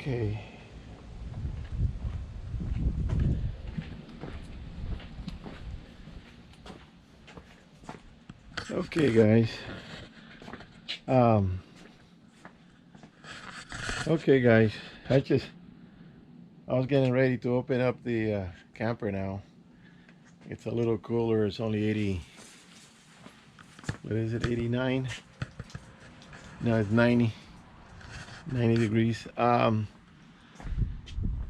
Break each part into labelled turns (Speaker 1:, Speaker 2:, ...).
Speaker 1: Okay. Okay, guys. Um. Okay, guys. I was getting ready to open up the camper now. It's a little cooler. It's only 80. What is it? 89. No, it's 90. 90 degrees.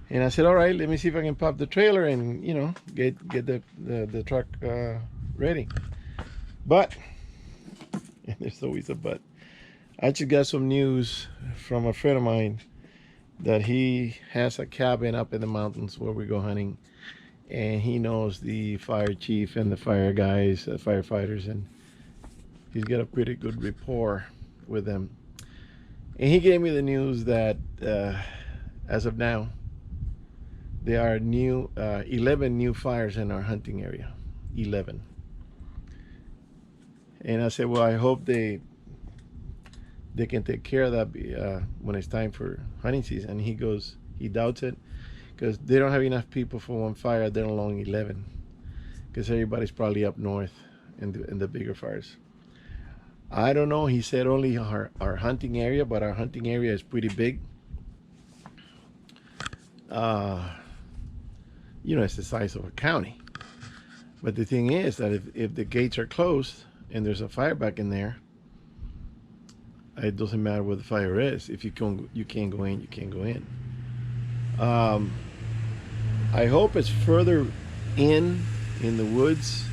Speaker 1: And I said, all right, let me see if I can pop the trailer and get the truck ready. But and there's always a but. I just got some news from a friend of mine that he has a cabin up in the mountains where we go hunting, and he knows the fire chief and the fire guys, firefighters, and he's got a pretty good rapport with them. And he gave me the news that as of now, there are 11 new fires in our hunting area. 11. And I said, well, I hope they can take care of that when it's time for hunting season. And he goes, he doubts it because they don't have enough people for one fire. They're along 11 because everybody's probably up north in the bigger fires. I don't know. He said only our hunting area, but our hunting area is pretty big. It's the size of a county. But the thing is that if the gates are closed and there's a fire back in there, it doesn't matter where the fire is. If you can't go in, you can't go in. I hope it's further in the woods,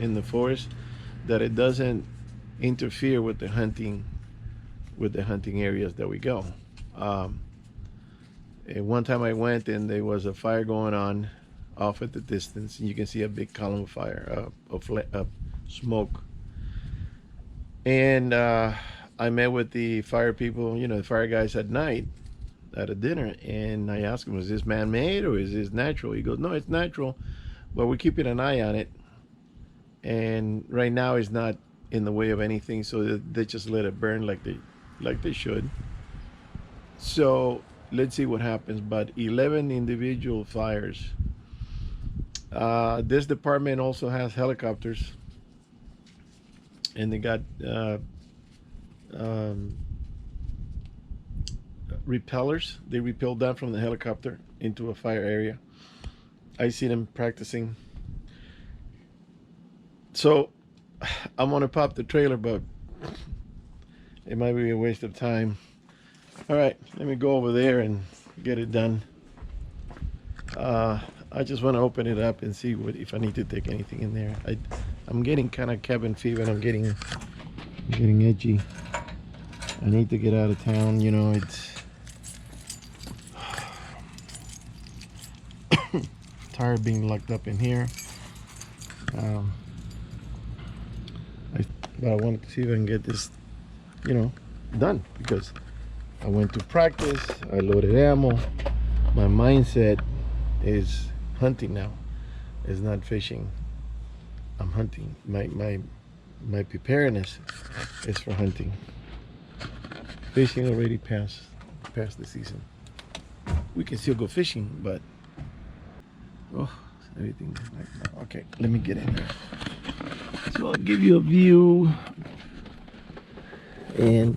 Speaker 1: in the forest, that it doesn't interfere with the hunting areas that we go. And one time I went and there was a fire going on off at the distance, and you can see a big column of fire, of smoke. And I met with the fire people, the fire guys at night at a dinner, and I asked him, is this man-made or is this natural? He goes, no, it's natural, but we're keeping an eye on it. And right now it's not in the way of anything, so they just let it burn like they should. So let's see what happens. But 11 individual fires. This department also has helicopters, and they got repellers. They repel down from the helicopter into a fire area. I see them practicing. So I'm gonna pop the trailer, but it might be a waste of time. All right, let me go over there and get it done. I just want to open it up and see if I need to take anything in there. I'm getting kind of cabin fever, and I'm getting itchy. I need to get out of town. It's tired being locked up in here. But I wanted to see if I can get this, done, because I went to practice. I loaded ammo. My mindset is hunting now. It's not fishing. I'm hunting. My preparedness is for hunting. Fishing already passed the season. We can still go fishing, but everything. Okay, let me get in there. So I'll give you a view, and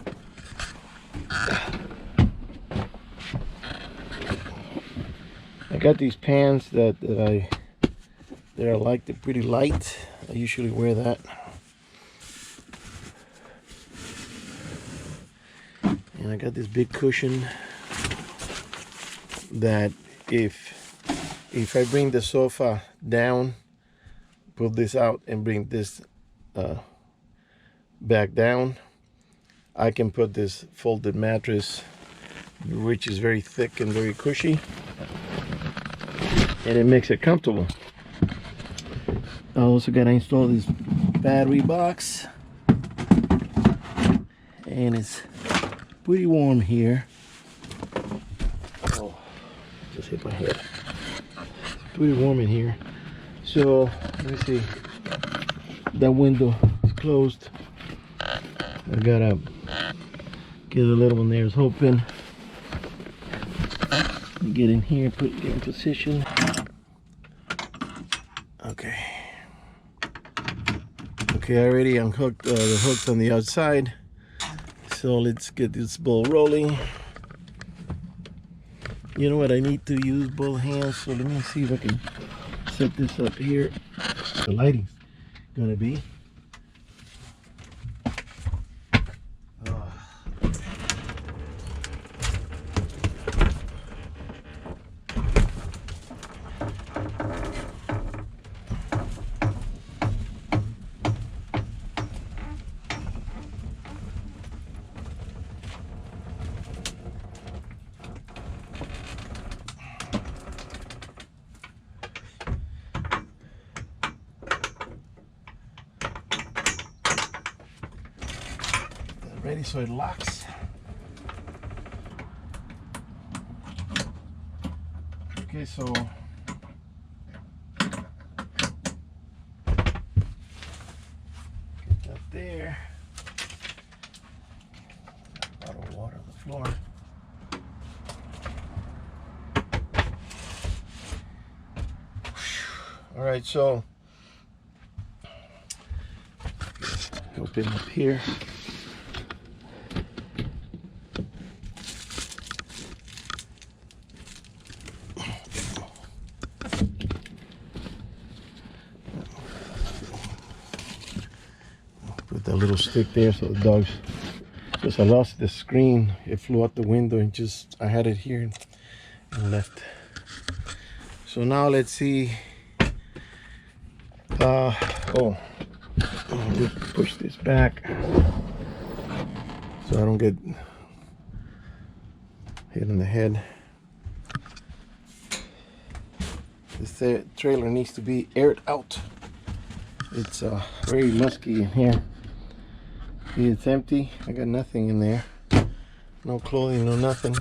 Speaker 1: I got these pants that I like. They're pretty light. I usually wear that. And I got this big cushion that if I bring the sofa down, pull this out and bring this back down, I can put this folded mattress, which is very thick and very cushy, and it makes it comfortable. I also got to install this battery box, and it's pretty warm here. Oh, just hit my head. It's pretty warm in here. So let me see. That window is closed. I gotta get the little one there is open. Get in here, get in position. Okay. Okay, I already unhooked the hooks on the outside. So let's get this ball rolling. You know what? I need to use both hands. So let me see if I can set this up here. The lighting's gonna be. Ready so it locks. Okay, so get that there. A lot of water on the floor. All right, so open up here. Put that little stick there so the dogs, because I lost the screen, it flew out the window and just I had it here and left. So now let's see. Just push this back so I don't get hit in the head. This trailer needs to be aired out. It's very musky in here. See, it's empty. I got nothing in there. No clothing, no nothing.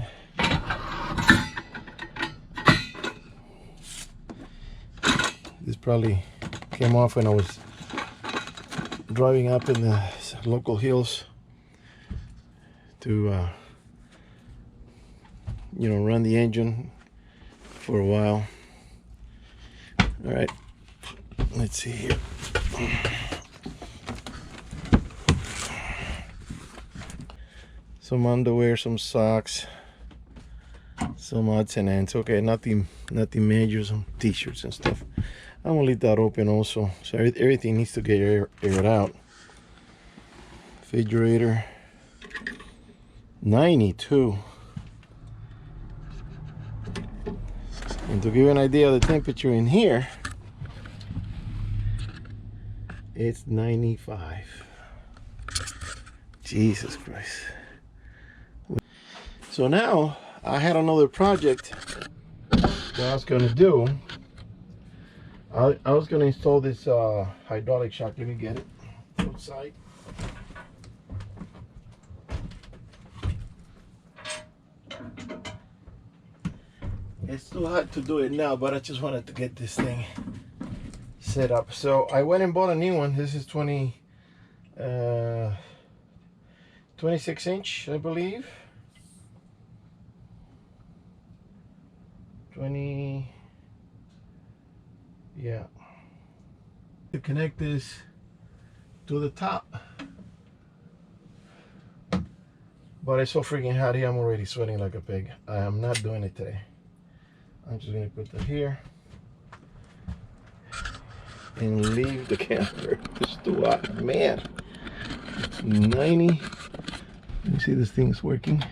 Speaker 1: This probably came off when I was driving up in the local hills to you know, run the engine for a while. All right, let's see here. Some underwear, some socks, some odds and ends. Okay, nothing major, some t-shirts and stuff. I'm gonna leave that open also, so everything needs to get aired out. Refrigerator, 92. And to give you an idea of the temperature in here, it's 95. Jesus Christ. So now I had another project that I was going to do. I was going to install this hydraulic shock. Let me get it outside. It's too hot to do it now, but I just wanted to get this thing set up. So I went and bought a new one. This is 26 inch, I believe. 20, yeah. To connect this to the top. But it's so freaking hot here, I'm already sweating like a pig. I am not doing it today. I'm just gonna put that here and leave the camper. It's too hot, man. It's 90. Let me see this thing's working.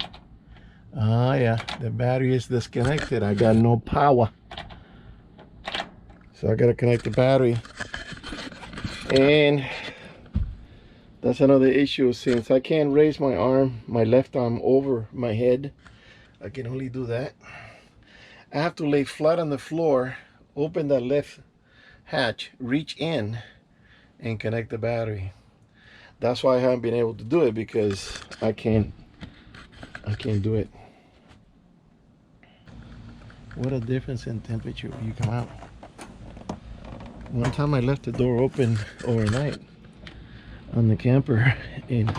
Speaker 1: Ah, yeah, the battery is disconnected. I got no power. So I gotta connect the battery. And that's another issue, since I can't raise my arm, my left arm over my head. I can only do that. I have to lay flat on the floor, open that left hatch, reach in, and connect the battery. That's why I haven't been able to do it, because I can't do it. What a difference in temperature when you come out. One time I left the door open overnight on the camper, and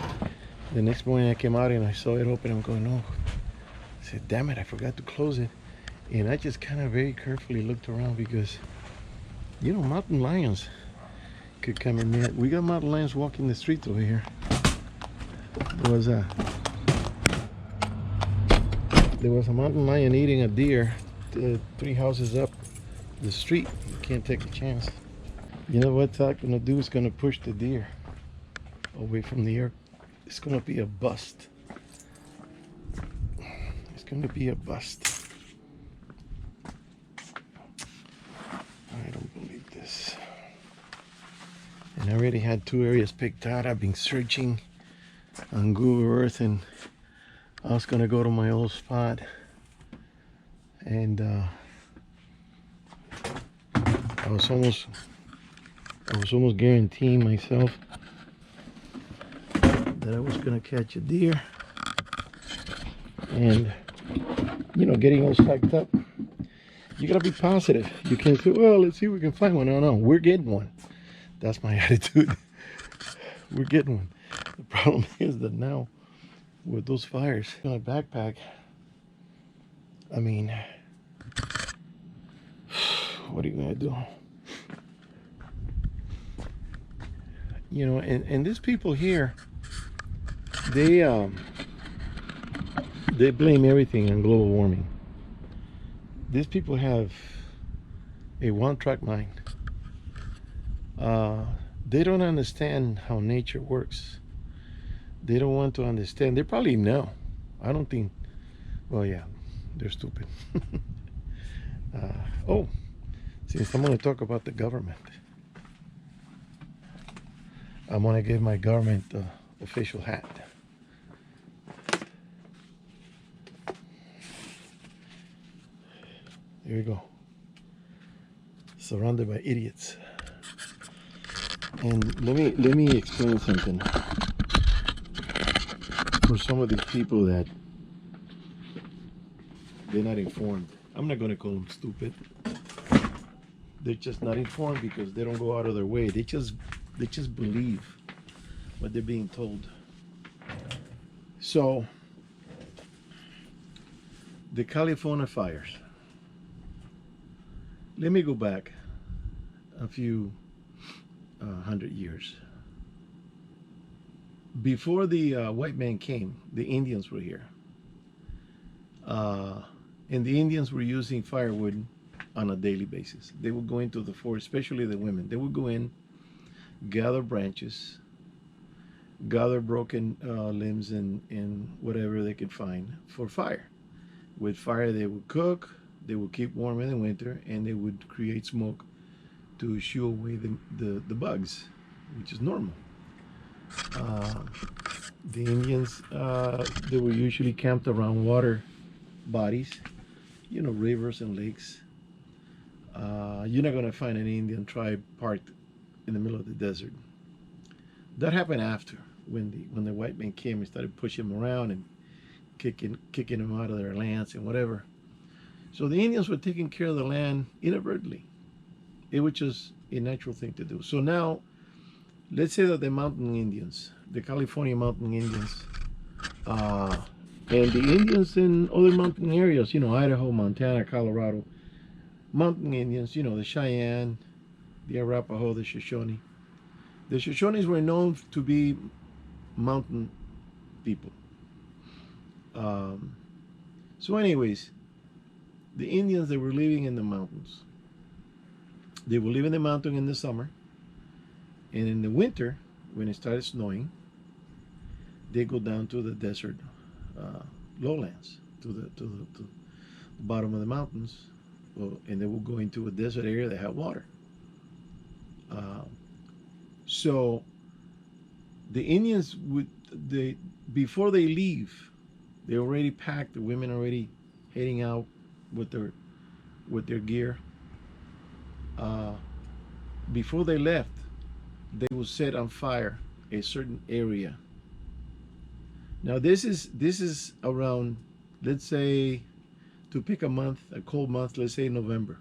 Speaker 1: the next morning I came out and I saw it open. I'm going, oh. I said, damn it, I forgot to close it. And I just kind of very carefully looked around because, you know, mountain lions could come in there. We got mountain lions walking the streets over here. There was a mountain lion eating a deer 3 houses up the street. You can't take a chance. You know what that's gonna do? It's gonna push the deer away from the earth. It's gonna be a bust. It's gonna be a bust. I don't believe this. And I already had 2 areas picked out. I've been searching on Google Earth, and I was gonna go to my old spot, and I was almost guaranteeing myself that I was gonna catch a deer. And you know, getting all psyched up, you gotta be positive. You can't say, well, let's see if we can find one. No, we're getting one. That's my attitude. We're getting one. The problem is that now with those fires in my backpack, I mean, what are you gonna do? You know, and these people here, they blame everything on global warming. These people have a one-track mind. They don't understand how nature works. They don't want to understand. They probably know. I don't think. Well, yeah, they're stupid. Oh, since I'm going to talk about the government, I'm going to give my government official hat. Here we go. Surrounded by idiots. And let me explain something. For some of these people that they're not informed. I'm not going to call them stupid. They're just not informed because they don't go out of their way. They just believe what they're being told. So the California fires. Let me go back a few 100 years. Before the white man came, the Indians were here. And the Indians were using firewood on a daily basis. They would go into the forest, especially the women. They would go in, gather branches, gather broken limbs and whatever they could find for fire. With fire, they would cook, they would keep warm in the winter, and they would create smoke to shoo away the bugs, which is normal. The Indians, they were usually camped around water bodies, you know, rivers and lakes. You're not going to find an Indian tribe parked in the middle of the desert. That happened after, when the white man came and started pushing them around and kicking them out of their lands and whatever. So the Indians were taking care of the land inadvertently. It was just a natural thing to do. So now, let's say that the mountain Indians, the California mountain Indians, and the Indians in other mountain areas, you know, Idaho, Montana, Colorado, mountain Indians, you know, the Cheyenne, the Arapaho, the Shoshone. The Shoshones were known to be mountain people. So anyways, the Indians, they were living in the mountains. They would live in the mountain in the summer, and in the winter, when it started snowing, they go down to the desert lowlands, to the bottom of the mountains, and they will go into a desert area that had water. So the Indians before they leave, they already packed. The women already heading out with their gear. Before they left, they will set on fire a certain area. Now this is around, let's say, to pick a month, a cold month, let's say November.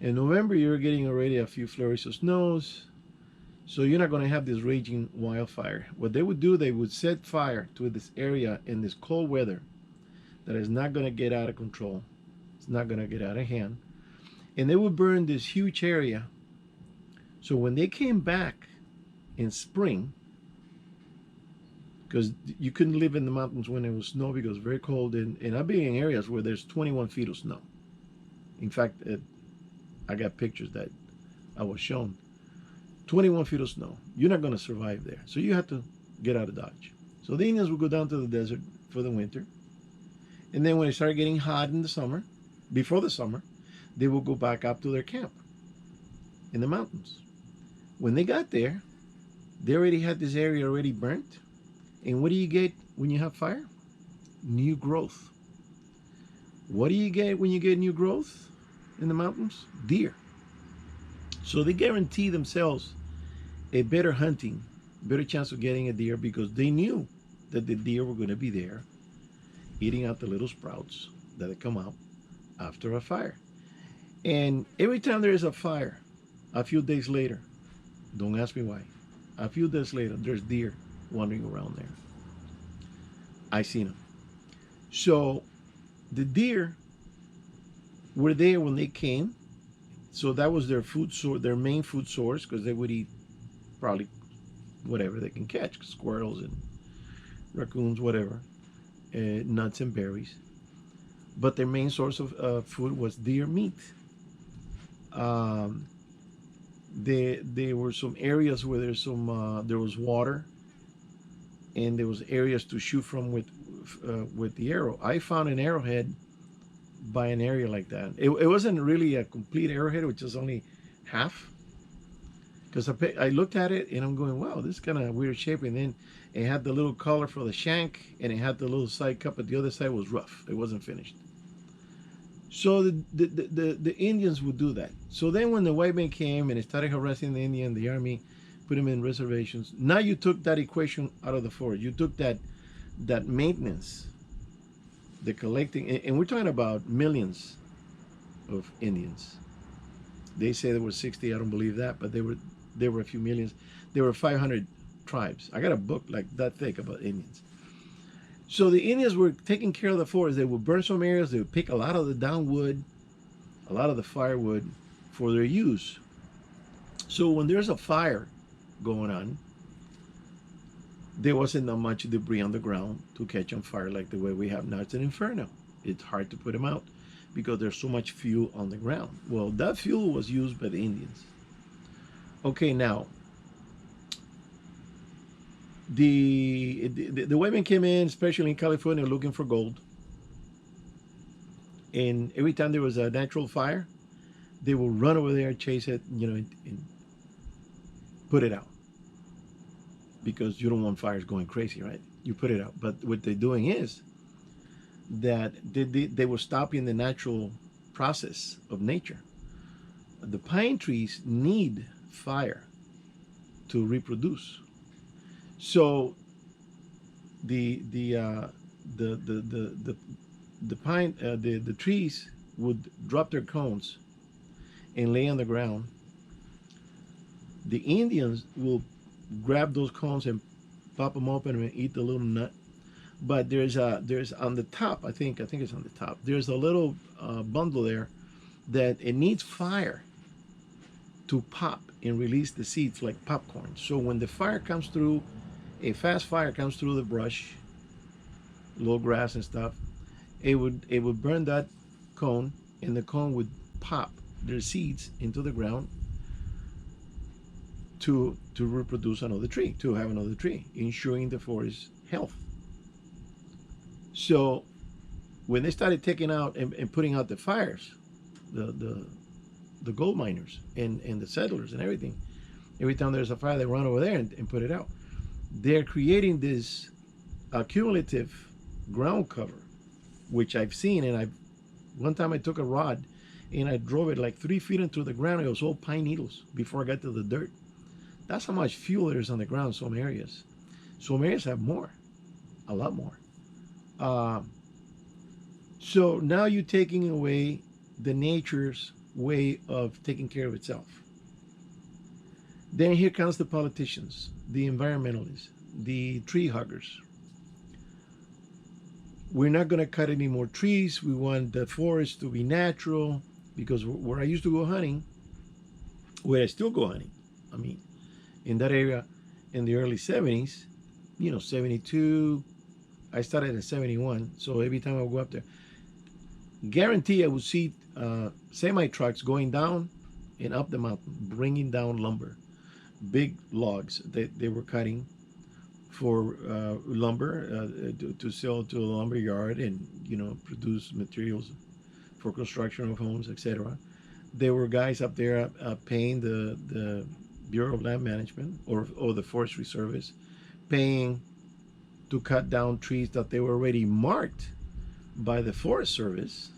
Speaker 1: In November, you're getting already a few flurries of snows, so you're not going to have this raging wildfire. What they would do, they would set fire to this area in this cold weather that is not going to get out of control, It's not going to get out of hand. And they would burn this huge area. So when they came back in spring, because you couldn't live in the mountains when it was snow because it's very cold, and I've been in areas where there's 21 feet of snow. In fact, I got pictures that I was shown. 21 feet of snow. You're not going to survive there. So you have to get out of Dodge. So the Indians would go down to the desert for the winter. And then when it started getting hot in the summer, before the summer, they would go back up to their camp in the mountains. When they got there, they already had this area already burnt. And what do you get when you have fire? New growth. What do you get when you get new growth in the mountains? Deer. So they guarantee themselves a better hunting, better chance of getting a deer because they knew that the deer were going to be there eating out the little sprouts that come out after a fire. And every time there is a fire, a few days later, don't ask me why, a few days later, there's deer wandering around there. I seen them. So the deer were there when they came. So that was their food source, their main food source, because they would eat probably whatever they can catch, squirrels and raccoons, whatever, nuts and berries. But their main source of food was deer meat. There were some areas where there was water, and there was areas to shoot from with the arrow. I found an arrowhead by an area like that. It wasn't really a complete arrowhead, which was only half. Because I looked at it and I'm going, wow, this is kind of weird shape. And then it had the little collar for the shank, and it had the little side cup, but the other side was rough. It wasn't finished. So the Indians would do that. So then when the white men came and they started harassing the Indian, the army put them in reservations. Now you took that equation out of the forest. You took that maintenance, the collecting, and we're talking about millions of Indians. They say there were 60. I don't believe that, but there were a few millions. There were 500 tribes. I got a book like that thick about Indians. So the Indians were taking care of the forest. They would burn some areas. They would pick a lot of the down wood, a lot of the firewood for their use. So when there's a fire going on, there wasn't that much debris on the ground to catch on fire like the way we have now. It's an inferno. It's hard to put them out because there's so much fuel on the ground. Well, that fuel was used by the Indians. Okay, now, the white men came in, especially in California, looking for gold. And every time there was a natural fire, they will run over there, chase it, and put it out. Because you don't want fires going crazy, right? You put it out. But what they're doing is that they were stopping the natural process of nature. The pine trees need fire to reproduce. So the trees would drop their cones and lay on the ground. The Indians will grab those cones and pop them open and eat the little nut. But there's on the top, I think it's on the top, there's a little bundle there that it needs fire to pop and release the seeds like popcorn. So when the fire comes through, a fast fire comes through the brush, low grass and stuff, it would burn that cone, and the cone would pop their seeds into the ground to reproduce another tree, to have another tree, ensuring the forest health. So when they started taking out and putting out the fires, the gold miners and the settlers and everything, every time there's a fire, they run over there and put it out. They're creating this accumulative ground cover, which I've seen, and one time I took a rod and I drove it like 3 feet into the ground. It was all pine needles before I got to the dirt. That's how much fuel there is on the ground in some areas. Some areas have more, a lot more. So now you're taking away the nature's way of taking care of itself. Then here comes the politicians, the environmentalists, the tree huggers. we're not going to cut any more trees. We want the forest to be natural, because where I used to go hunting, where I still go hunting, I mean, in that area in the early 70s, 72, I started in 71. So every time I would go up there, guarantee I would see semi trucks going down and up the mountain, bringing down lumber, big logs that they were cutting for lumber to sell to a lumber yard, and produce materials for construction of homes, etc. There were guys up there paying the Bureau of Land Management or the Forestry Service, paying to cut down trees that they were already marked by the Forest Service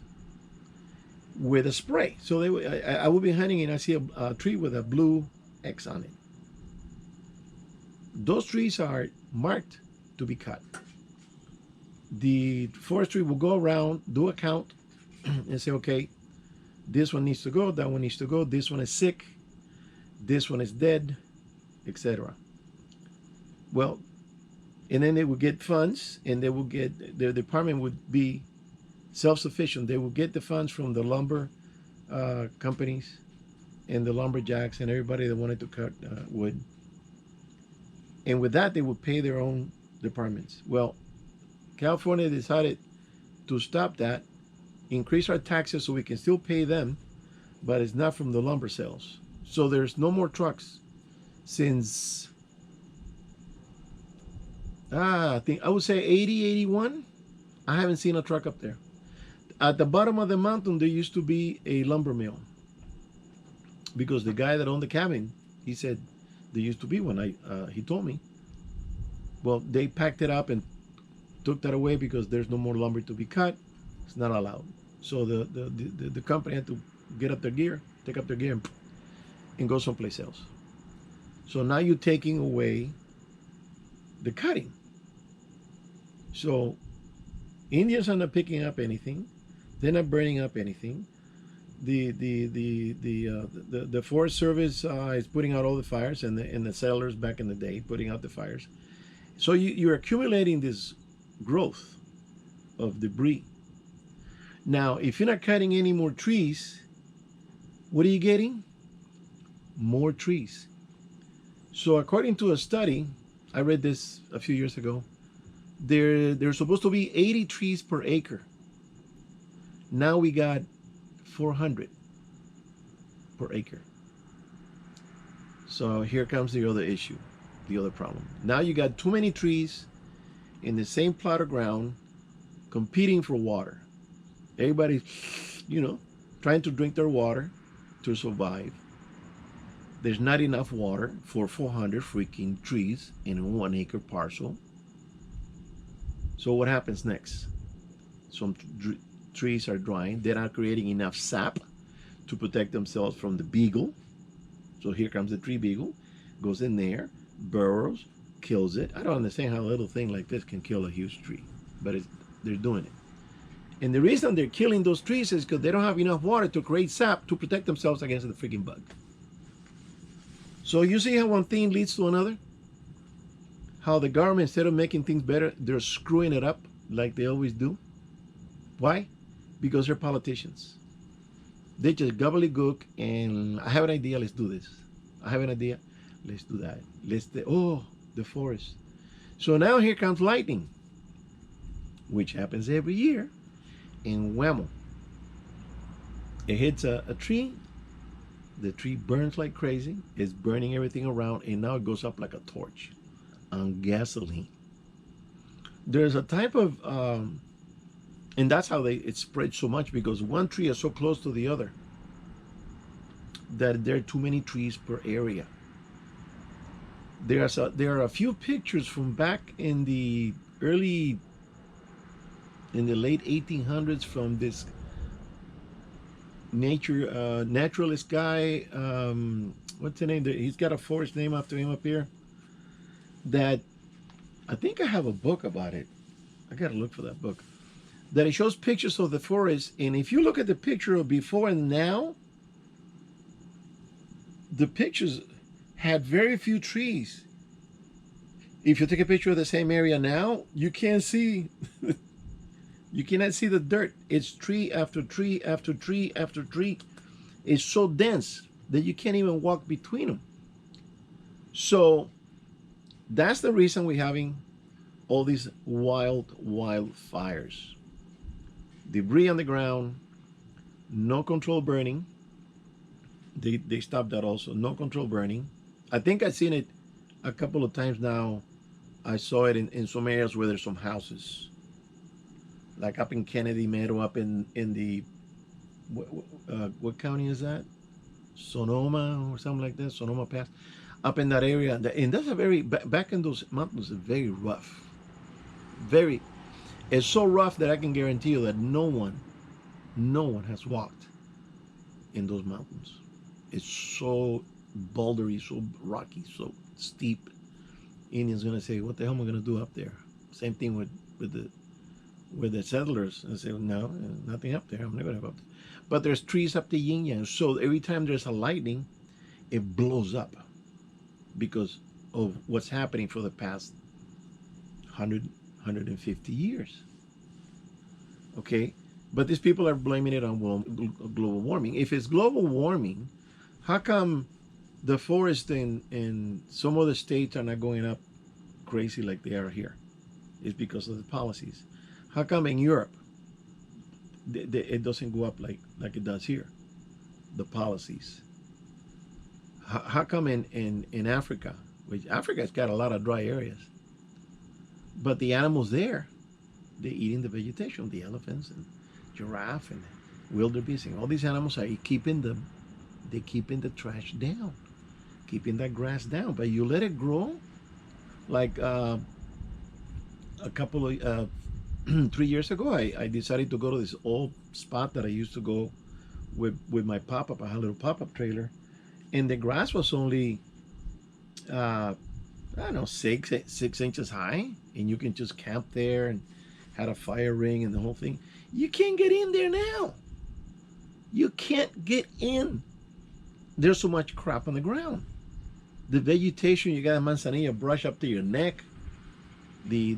Speaker 1: with a spray. So I would be hunting and I see a tree with a blue X on it. Those trees are marked to be cut. The forestry will go around, do a count, and say, okay, this one needs to go, that one needs to go, this one is sick, this one is dead, etc. Well, and then they will get funds, and they will get, their department would be self-sufficient. They will get the funds from the lumber companies and the lumberjacks and everybody that wanted to cut wood. And with that, they would pay their own departments. Well, California decided to stop that, increase our taxes so we can still pay them, but it's not from the lumber sales. So there's no more trucks since, I think I would say 80, 81. I haven't seen a truck up there. At the bottom of the mountain, there used to be a lumber mill, because the guy that owned the cabin, he said there used to be one. He told me. Well, they packed it up and took that away because there's no more lumber to be cut. It's not allowed. So the company had to get up their gear, take up their gear, and go someplace else. So now you're taking away the cutting. So Indians are not picking up anything. They're not burning up anything. The Forest Service is putting out all the fires, and the settlers back in the day putting out the fires. So you're accumulating this growth of debris. Now, if you're not cutting any more trees, what are you getting? More trees. So according to a study, I read this a few years ago, there's supposed to be 80 trees per acre. Now we got 400 per acre. So here comes the other issue, the other problem. Now you got too many trees in the same plot of ground competing for water. Everybody's, trying to drink their water to survive. There's not enough water for 400 freaking trees in a 1 acre parcel. So what happens next? Some trees are drying. They're not creating enough sap to protect themselves from the beagle. So here comes the tree beagle, goes in there, burrows, kills it. I don't understand how a little thing like this can kill a huge tree, but they're doing it. And the reason they're killing those trees is because they don't have enough water to create sap to protect themselves against the freaking bug. So you see how one thing leads to another? How the government, instead of making things better, they're screwing it up like they always do. Why? Because they're politicians. They just gobbledygook, and I have an idea, let's do this. I have an idea, let's do that. The forest. So now here comes lightning, which happens every year, and whammo. It hits a tree, the tree burns like crazy, it's burning everything around, and now it goes up like a torch on gasoline. There's a type of, and that's how it spreads so much, because one tree is so close to the other that there are too many trees per area. There are a few pictures from back in the late 1800s from this naturalist guy. What's the name? He's got a forest name after him up here. That I think I have a book about it. I gotta look for that book. That it shows pictures of the forest, and if you look at the picture of before and now, the pictures had very few trees. If you take a picture of the same area now, you can't see You cannot see the dirt. It's tree after tree after tree after tree. It's so dense that you can't even walk between them. So that's the reason we're having all these wild fires. Debris on the ground, no control burning. They stopped that also. No control burning. I think I've seen it a couple of times now. I saw it in some areas where there's some houses, like up in Kennedy Meadow, up in the what county is that? Sonoma or something like that. Sonoma Pass, up in that area. And that's a very back in those mountains. Are very rough. Very. It's so rough that I can guarantee you that no one has walked in those mountains. It's so bouldery, so rocky, so steep. Indians gonna say, "What the hell am I gonna do up there?" Same thing with the settlers. And say, "No, nothing up there. I'm not gonna go up there." But there's trees up the yin yang. So every time there's a lightning, it blows up because of what's happening for the past 150 years. Okay, but these people are blaming it on global warming. If it's global warming, how come the forest in some other states are not going up crazy like they are here? It's because of the policies. How come in Europe it doesn't go up like it does here? The policies. How come in Africa, which Africa's got a lot of dry areas, but the animals there, they're eating the vegetation, the elephants and giraffe and wildebeest, and all these animals are keeping the trash down, keeping that grass down. But you let it grow, like a couple of 3 years ago, I decided to go to this old spot that I used to go with my pop-up. I had a little pop-up trailer, and the grass was only I don't know, 6 inches high, and you can just camp there and had a fire ring and the whole thing. You can't get in there now. You can't get in. There's so much crap on the ground. The vegetation, you got a manzanilla brush up to your neck. The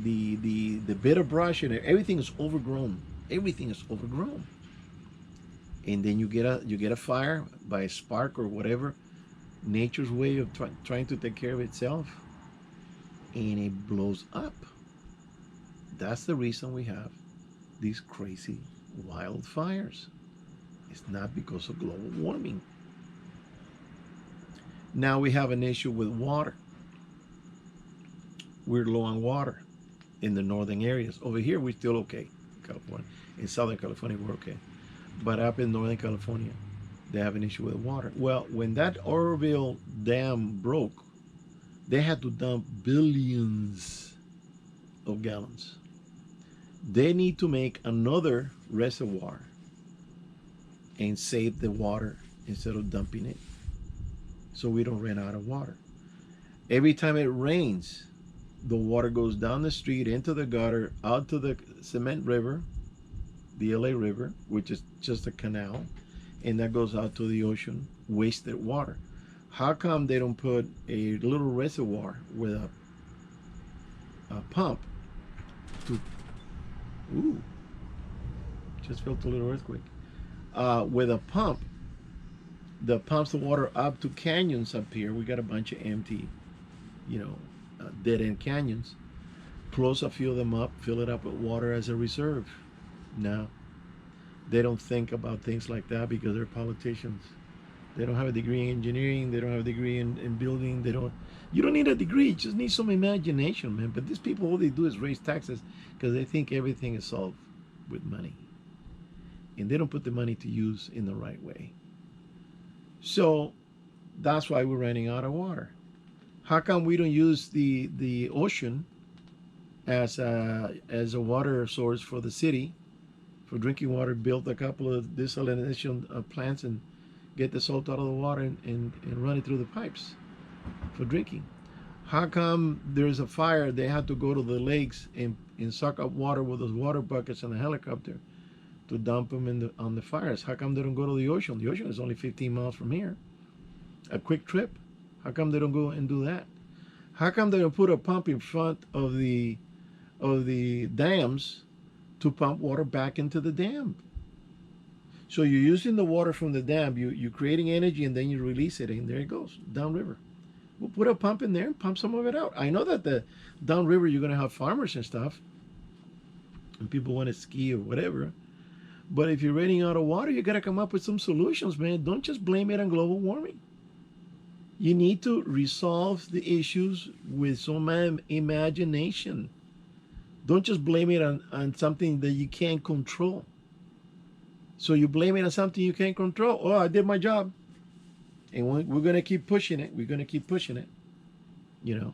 Speaker 1: bitter brush, and everything is overgrown. Everything is overgrown. And then you get a fire by a spark or whatever, nature's way of trying to take care of itself, and it blows up. That's the reason we have these crazy wildfires. It's not because of global warming. Now we have an issue with water. We're low on water in the northern areas. Over here, we're still okay in California. In Southern California, we're okay. But up in Northern California, they have an issue with water. Well, when that Oroville Dam broke, they had to dump billions of gallons. They need to make another reservoir and save the water instead of dumping it, so we don't run out of water. Every time it rains, the water goes down the street, into the gutter, out to the cement river, the LA River, which is just a canal, and that goes out to the ocean, wasted water. How come they don't put a little reservoir with a pump to, ooh, just felt a little earthquake, with a pump that pumps the water up to canyons up here? We got a bunch of empty, dead end canyons. Close a few of them up, fill it up with water as a reserve. No, they don't think about things like that because they're politicians. They don't have a degree in engineering. They don't have a degree in building. You don't need a degree. You just need some imagination, man. But these people, all they do is raise taxes because they think everything is solved with money. And they don't put the money to use in the right way. So that's why we're running out of water. How come we don't use the ocean as a water source for the city, for drinking water? Build a couple of desalination plants and get the salt out of the water and run it through the pipes for drinking. How come there's a fire, they have to go to the lakes and suck up water with those water buckets and a helicopter to dump them on the fires? How come they don't go to the ocean? The ocean is only 15 miles from here. A quick trip. How come they don't go and do that? How come they don't put a pump in front of the dams to pump water back into the dam. So you're using the water from the dam, you're creating energy, and then you release it, and there it goes, downriver. We'll put a pump in there and pump some of it out. I know that the downriver, you're going to have farmers and stuff, and people want to ski or whatever. But if you're running out of water, you got to come up with some solutions, man. Don't just blame it on global warming. You need to resolve the issues with some imagination. Don't just blame it on something that you can't control. So you blame it on something you can't control. Oh, I did my job. And we're going to keep pushing it. We're going to keep pushing it. You know.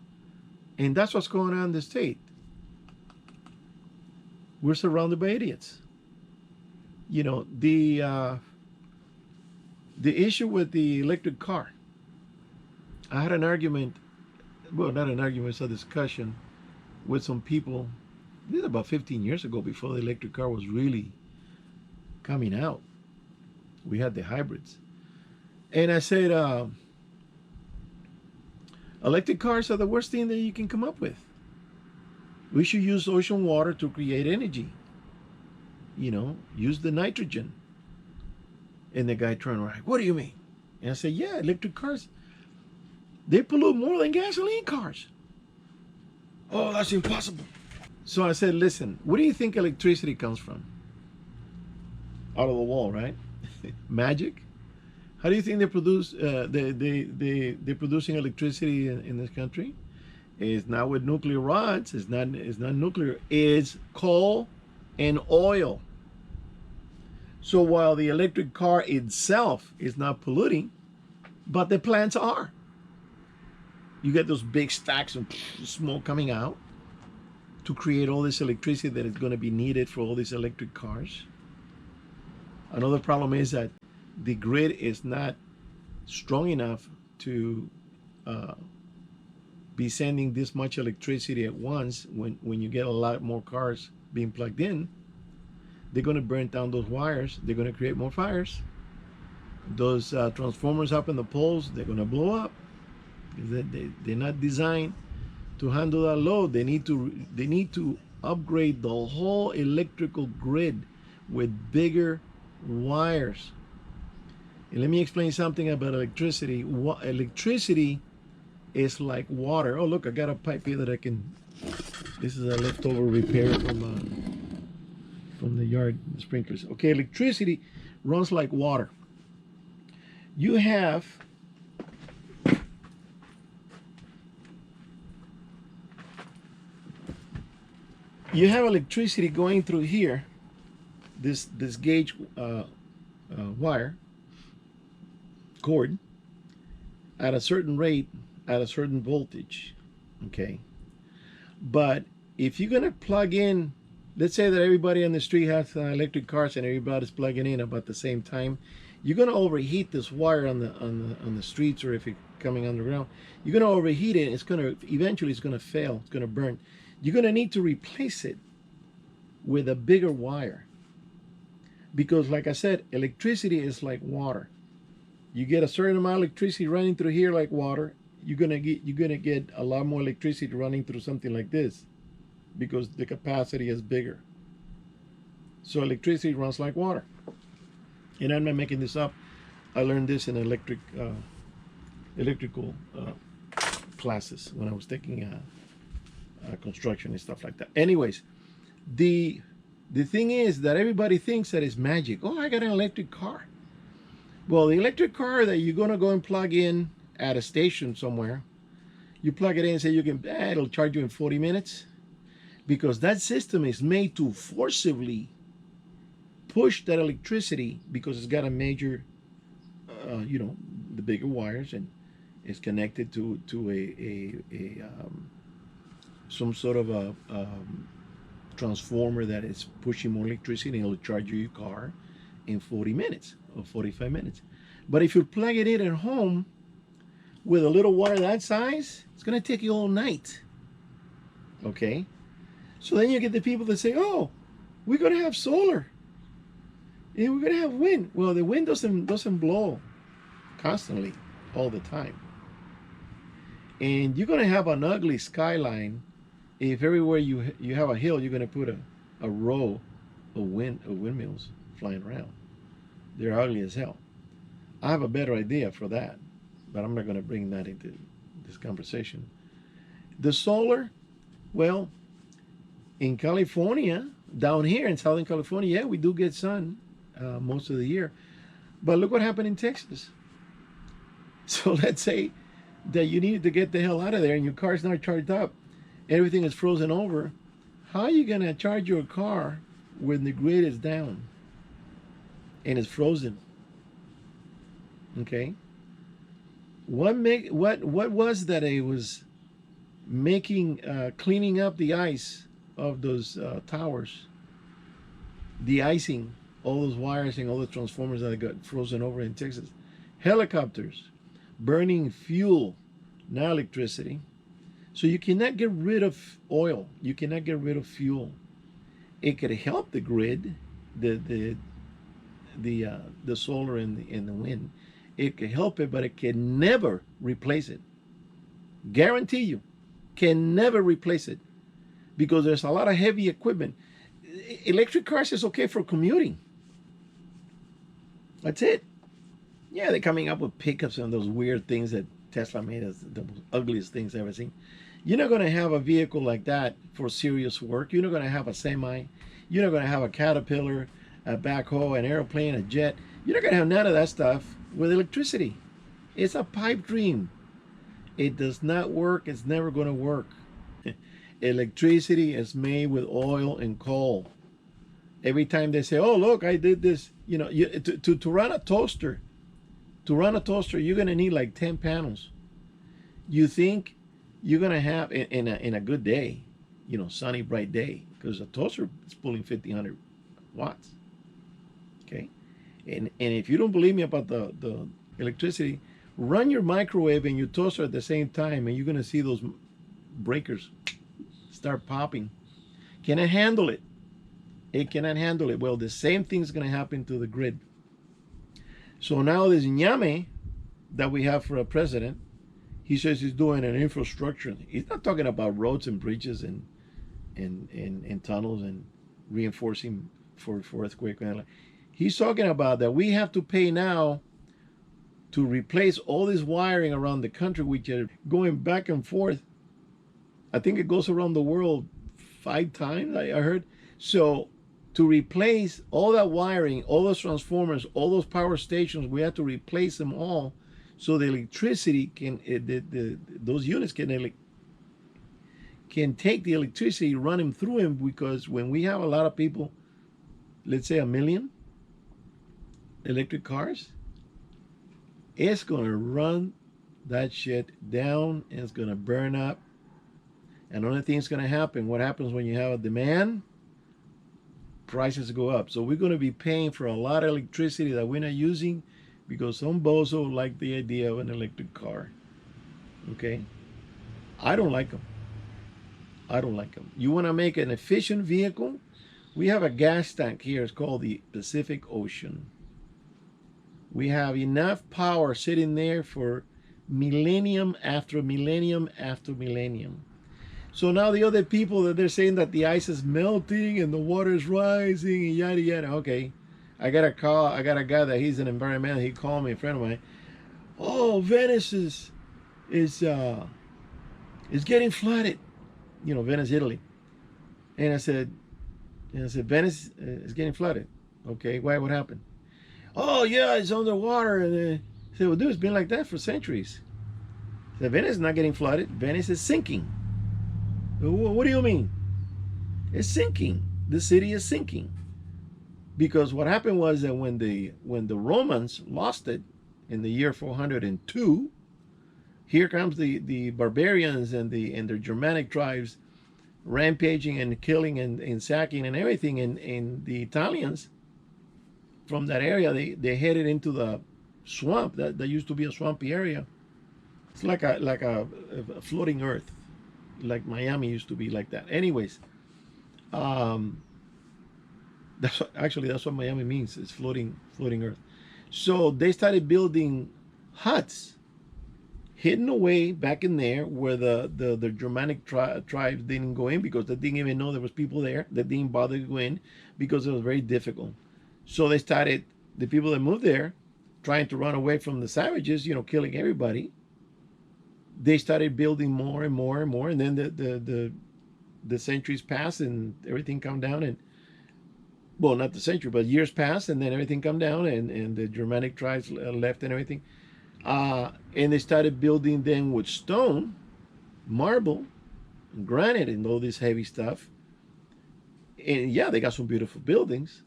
Speaker 1: And that's what's going on in the state. We're surrounded by idiots. You know, the issue with the electric car. I had an argument, well, not an argument, it's a discussion with some people. This is about 15 years ago, before the electric car was really coming out. We had the hybrids. And I said, electric cars are the worst thing that you can come up with. We should use ocean water to create energy. You know, use the nitrogen. And the guy turned around, what do you mean? And I said, yeah, electric cars, they pollute more than gasoline cars. Oh, that's impossible. So I said, listen, where do you think electricity comes from? Out of the wall, right? Magic? How do you think they produce? They're producing electricity in this country. It's not with nuclear rods. It's not nuclear. It's coal and oil. So while the electric car itself is not polluting, but the plants are. You get those big stacks of smoke coming out to create all this electricity that is going to be needed for all these electric cars. Another problem is that the grid is not strong enough to be sending this much electricity at once. When you get a lot more cars being plugged in, they're going to burn down those wires. They're going to create more fires. Those transformers up in the poles, they're going to blow up. They're not designed to handle that load. They need to upgrade the whole electrical grid with bigger wires. And let me explain something about electricity. Electricity is like water. Oh, look, I got a pipe here that I can. This is a leftover repair from the yard sprinklers. Okay, electricity runs like water. You have electricity going through here, this gauge wire cord, at a certain rate, at a certain voltage, okay? But if you're gonna plug in, let's say that everybody on the street has electric cars and everybody's plugging in about the same time, you're gonna overheat this wire on the streets, or if it's coming underground, you're gonna overheat it. It's gonna eventually fail. It's gonna burn. You're gonna need to replace it with a bigger wire, because, like I said, electricity is like water. You get a certain amount of electricity running through here like water. You're gonna get a lot more electricity running through something like this, because the capacity is bigger. So electricity runs like water. And I'm not making this up. I learned this in electrical classes when I was taking construction and stuff like that. Anyways, the thing is that everybody thinks that it's magic. Oh, I got an electric car. Well, the electric car that you're gonna go and plug in at a station somewhere, you plug it in and say it'll charge you in 40 minutes, because that system is made to forcibly push that electricity, because it's got a major, the bigger wires, and it's connected to some sort of a transformer that is pushing more electricity, and it'll charge you your car in 40 minutes or 45 minutes. But if you plug it in at home with a little wire that size, it's going to take you all night. Okay? So then you get the people that say, oh, we're going to have solar. Yeah, we're going to have wind. Well, the wind doesn't blow constantly all the time. And you're going to have an ugly skyline if everywhere you have a hill, you're going to put a row of windmills flying around. They're ugly as hell. I have a better idea for that, but I'm not going to bring that into this conversation. The solar, well, in California, down here in Southern California, yeah, we do get sun most of the year. But look what happened in Texas. So let's say that you needed to get the hell out of there and your car's not charged up, everything is frozen over. How are you going to charge your car when the grid is down and it's frozen? Okay. What was that it was making cleaning up the ice of those towers, the icing, all those wires and all the transformers that got frozen over in Texas? Helicopters burning fuel, not electricity. So you cannot get rid of oil. You cannot get rid of fuel. It could help the grid, the solar and the wind. It could help it, but it can never replace it. Guarantee you, can never replace it, because there's a lot of heavy equipment. Electric cars is okay for commuting. That's it. Yeah, they're coming up with pickups and those weird things that Tesla made as the most ugliest things I've ever seen. You're not going to have a vehicle like that for serious work. You're not going to have a semi. You're not going to have a Caterpillar, a backhoe, an airplane, a jet. You're not going to have none of that stuff with electricity. It's a pipe dream. It does not work. It's never going to work. Electricity is made with oil and coal. Every time they say, "Oh, look, I did this," you know, to run a toaster, you're going to need like 10 panels. You think you're going to have in a good day, you know, sunny, bright day, because a toaster is pulling 1,500 watts. Okay. And if you don't believe me about the electricity, run your microwave and your toaster at the same time, and you're going to see those breakers start popping. Can it handle it? It cannot handle it. Well, the same thing is going to happen to the grid. So now this Ñame that we have for a president, he says he's doing an infrastructure. He's not talking about roads and bridges and tunnels and reinforcing for earthquake. He's talking about that we have to pay now to replace all this wiring around the country, which are going back and forth. I think it goes around the world 5 times, I heard. So to replace all that wiring, all those transformers, all those power stations, we have to replace them all, so the electricity can, those units can take the electricity, run them through them, because when we have a lot of people, let's say 1 million electric cars, it's going to run that shit down and it's going to burn up. And the only thing that's going to happen, what happens when you have a demand? Prices go up. So we're going to be paying for a lot of electricity that we're not using, because some bozo like the idea of an electric car. Okay? I don't like them. I don't like them. You want to make an efficient vehicle? We have a gas tank here. It's called the Pacific Ocean. We have enough power sitting there for millennium after millennium after millennium. So now the other people that they're saying that the ice is melting and the water is rising and yada yada. Okay, I got a guy that he's an environmental. He called me, a friend of mine. Oh, Venice is getting flooded. You know, Venice, Italy. And I said, Venice is getting flooded. Okay, why? What happened? Oh yeah, it's underwater. And I said, well, dude, it's been like that for centuries. I said, Venice is not getting flooded. Venice is sinking. What do you mean? It's sinking. The city is sinking. Because what happened was that when the Romans lost it in the year 402, here comes the barbarians and their Germanic tribes rampaging and killing and sacking and everything. And the Italians from that area, they headed into the swamp. That used to be a swampy area. It's like a floating earth, like Miami used to be like that. Anyways, that's what Miami means. It's floating earth. So they started building huts, hidden away back in there where the Germanic tribes didn't go in because they didn't even know there was people there. They didn't bother to go in because it was very difficult. So they started, the people that moved there, trying to run away from the savages, killing everybody. They started building more and more and more, and then the centuries passed and everything come down, and well, not the century, but years passed, and then everything come down, and the Germanic tribes left and everything. And they started building them with stone, marble, and granite, and all this heavy stuff. And yeah, they got some beautiful buildings,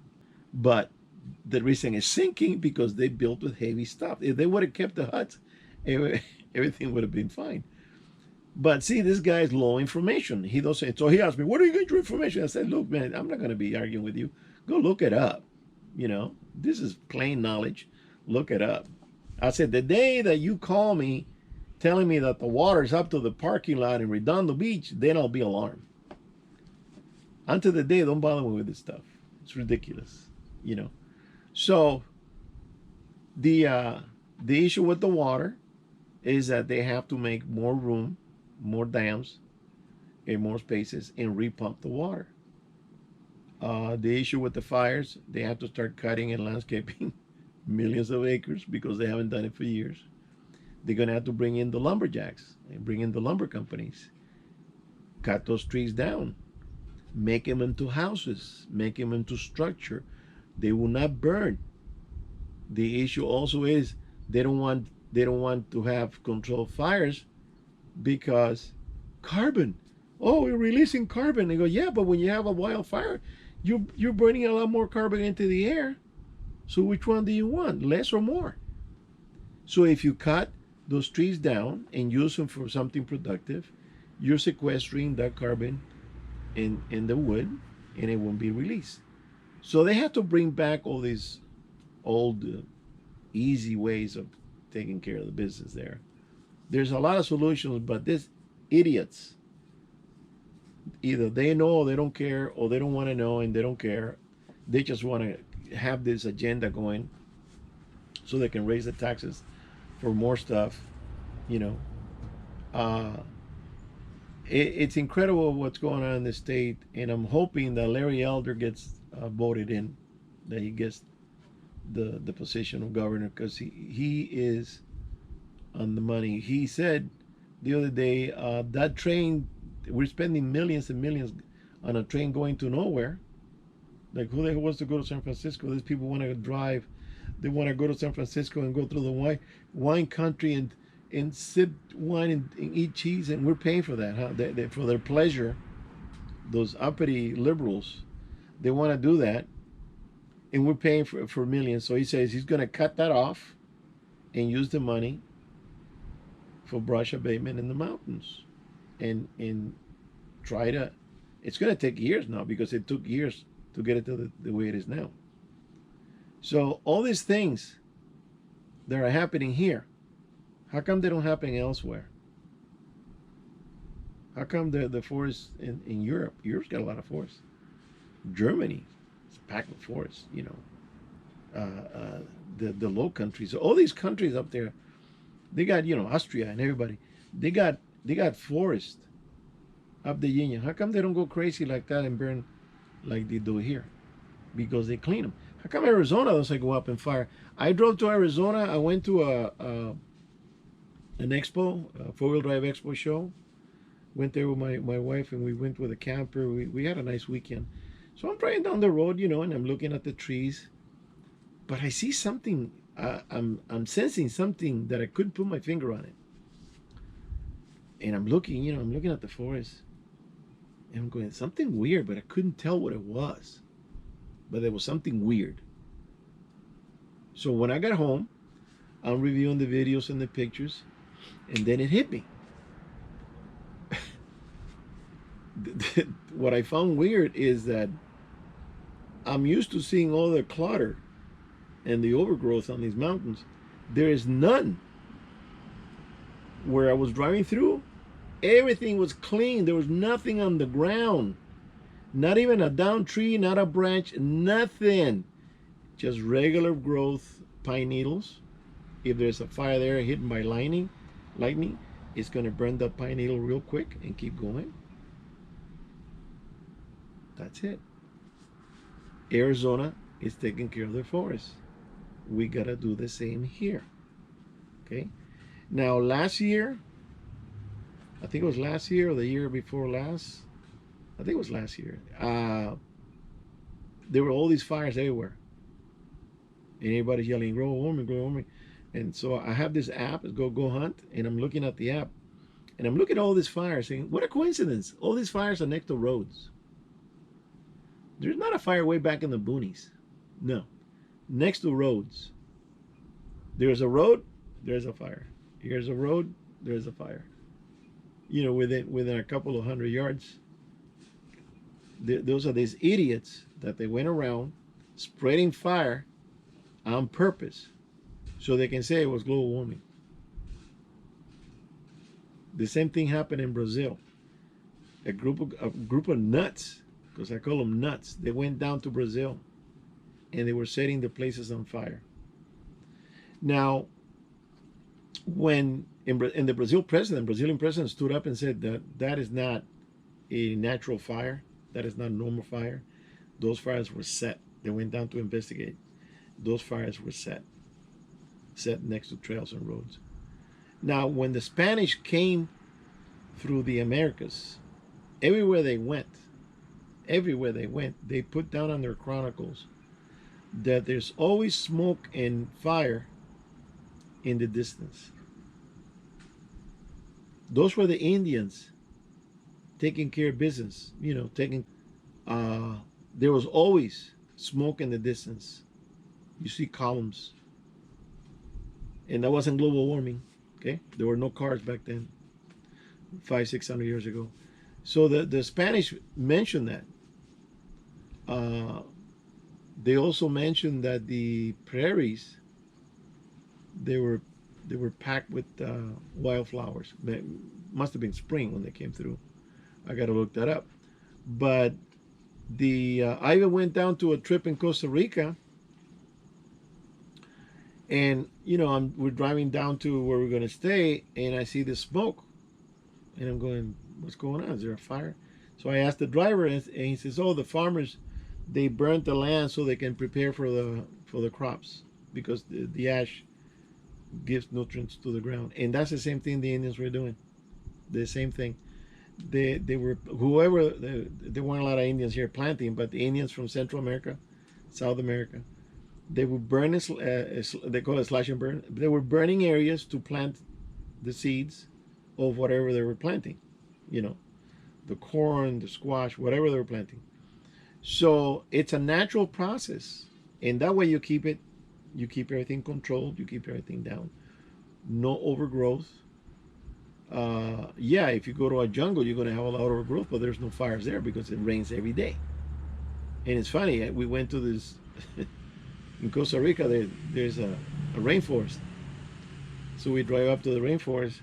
Speaker 1: but the reason it's sinking because they built with heavy stuff. If they would have kept the huts, everything would have been fine. But see, this guy is low information. He doesn't. So he asked me, "Where are you getting your information?" I said, "Look, man, I'm not going to be arguing with you. Go look it up. This is plain knowledge. Look it up." I said, "The day that you call me, telling me that the water is up to the parking lot in Redondo Beach, then I'll be alarmed. Until the day, don't bother me with this stuff. It's ridiculous, So the issue with the water is that they have to make more room, more dams, and more spaces, and repump the water. The issue with the fires, they have to start cutting and landscaping millions of acres because they haven't done it for years. They're going to have to bring in the lumberjacks and bring in the lumber companies, cut those trees down, make them into houses, make them into structure. They will not burn. The issue also is they don't want to have controlled fires because carbon. Oh, we're releasing carbon. They go, yeah, but when you have a wildfire, you're burning a lot more carbon into the air. So which one do you want, less or more? So if you cut those trees down and use them for something productive, you're sequestering that carbon in the wood, and it won't be released. So they have to bring back all these old, easy ways of taking care of the business there. There's a lot of solutions, but these idiots, either they know or they don't care, or they don't want to know and they don't care. They just want to have this agenda going so they can raise the taxes for more stuff, It's incredible what's going on in the state, and I'm hoping that Larry Elder gets voted in, that he gets the position of governor, because he is on the money. He said the other day, that train, we're spending millions and millions on a train going to nowhere. Like, who the hell wants to go to San Francisco? These people want to drive. They want to go to San Francisco and go through the wine country and sip wine and eat cheese, and we're paying for that, huh? They, for their pleasure, those uppity liberals, they want to do that, and we're paying for millions. So he says he's going to cut that off and use the money for brush abatement in the mountains, and try to. It's going to take years now, because it took years to get it to the way it is now. So all these things that are happening here, how come they don't happen elsewhere? How come the forests in Europe? Europe's got a lot of forests. Germany is packed with forests. The Low Countries, all these countries up there, they got Austria and everybody. They got forests up the Union. How come they don't go crazy like that and burn like they do here? Because they clean them. How come Arizona doesn't go up and fire? I drove to Arizona. I went to an expo, a four-wheel drive expo show. Went there with my wife, and we went with a camper. We had a nice weekend. So I'm driving down the road, and I'm looking at the trees. But I see something. I'm sensing something that I couldn't put my finger on it. And I'm looking, I'm looking at the forest. And I'm going, something weird, but I couldn't tell what it was. But there was something weird. So when I got home, I'm reviewing the videos and the pictures, and then it hit me. What I found weird is that I'm used to seeing all the clutter and the overgrowth on these mountains. There is none. Where I was driving through, everything was clean. There was nothing on the ground. Not even a down tree, not a branch, nothing. Just regular growth pine needles. If there's a fire there hidden by lightning, lightning is going to burn that pine needle real quick and keep going. That's it. Arizona is taking care of their forests. We got to do the same here. Okay. Now, last year, I think it was last year or the year before last, I think it was last year, there were all these fires everywhere. And everybody's yelling, global warming, global warming. And so I have this app, it's Go Hunt, and I'm looking at the app. And I'm looking at all these fires saying, what a coincidence. All these fires are next to roads. There's not a fire way back in the boonies. No. Next to roads. There's a road, there's a fire. Here's a road, there's a fire. You know, within a couple of 100 yards. Those are these idiots that they went around spreading fire on purpose so they can say it was global warming. The same thing happened in Brazil. A group of nuts, because I call them nuts, they went down to Brazil and they were setting the places on fire. Now, when the Brazilian president stood up and said that that is not a natural fire, that is not a normal fire. Those fires were set. They went down to investigate. Those fires were set next to trails and roads. Now, when the Spanish came through the Americas, everywhere they went, they put down on their chronicles that there's always smoke and fire in the distance. Those were the Indians taking care of business, you know, there was always smoke in the distance. You see columns. And that wasn't global warming, okay? There were no cars back then, 500-600 years ago. So the Spanish mentioned that. They also mentioned that the prairies, they were packed with wildflowers. It must have been spring when they came through. I got to look that up. But I even went down to a trip in Costa Rica, and you know, we're driving down to where we're going to stay, and I see the smoke, and I'm going, what's going on? Is there a fire? So I asked the driver, and he says, oh, the farmers, they burnt the land so they can prepare for the crops, because the ash gives nutrients to the ground. And that's the same thing the Indians were doing. The same thing. They were, whoever, there weren't a lot of Indians here planting, but the Indians from Central America, South America, they were burning, they call it slash and burn. They were burning areas to plant the seeds of whatever they were planting, you know, the corn, the squash, whatever they were planting. So it's a natural process, and that way you keep everything controlled, you keep everything down, no overgrowth. Yeah, if you go to a jungle, you're going to have a lot of overgrowth, but there's no fires there because it rains every day. And it's funny, we went to this in Costa Rica. There's a rainforest, so we drive up to the rainforest,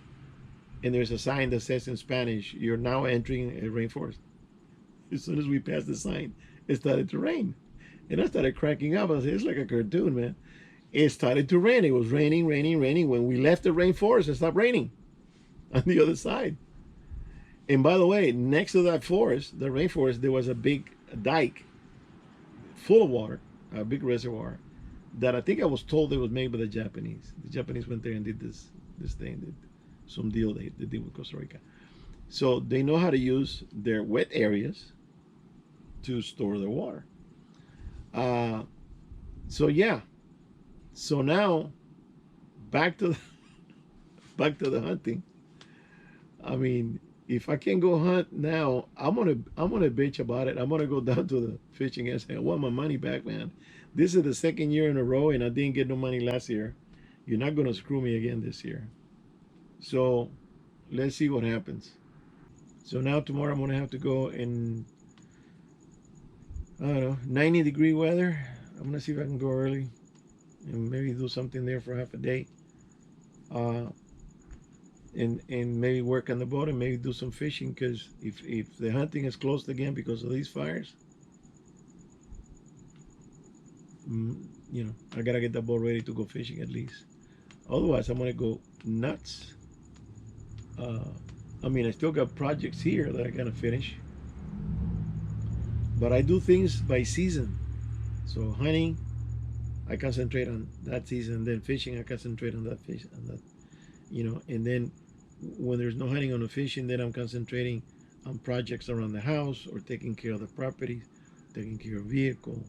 Speaker 1: and there's a sign that says in Spanish, "You're now entering a rainforest." As soon as we passed the sign, it started to rain, and I started cracking up. I said, "It's like a cartoon, man." It started to rain. It was raining, raining, raining. When we left the rainforest, it stopped raining on the other side. And by the way, next to that forest, the rainforest, there was a big dike full of water, a big reservoir that I think I was told it was made by the Japanese. The Japanese went there and did this thing, did some deal they did with Costa Rica. So they know how to use their wet areas to store their water. So yeah. So now back to the hunting. I mean, if I can go hunt now, I'm gonna bitch about it. I'm gonna go down to the fishing and say, I want my money back, man. This is the second year in a row, and I didn't get no money last year. You're not gonna screw me again this year. So let's see what happens. So now tomorrow I'm gonna have to go in, I don't know, 90-degree weather. I'm gonna see if I can go early and maybe do something there for half a day. And maybe work on the boat and maybe do some fishing, because if the hunting is closed again because of these fires, you know, I gotta get the boat ready to go fishing at least. Otherwise, I'm gonna go nuts. I mean, I still got projects here that I gotta finish, but I do things by season. So hunting, I concentrate on that season. Then fishing, I concentrate on that fish, on that, And then when there's no hunting or no fishing, then I'm concentrating on projects around the house or taking care of the property, taking care of vehicle,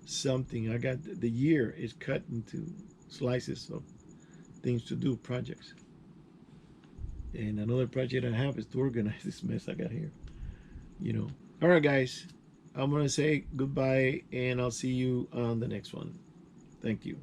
Speaker 1: something. I got the year is cut into slices of things to do, projects. And another project I have is to organize this mess I got here. All right, guys. I'm gonna say goodbye, and I'll see you on the next one. Thank you.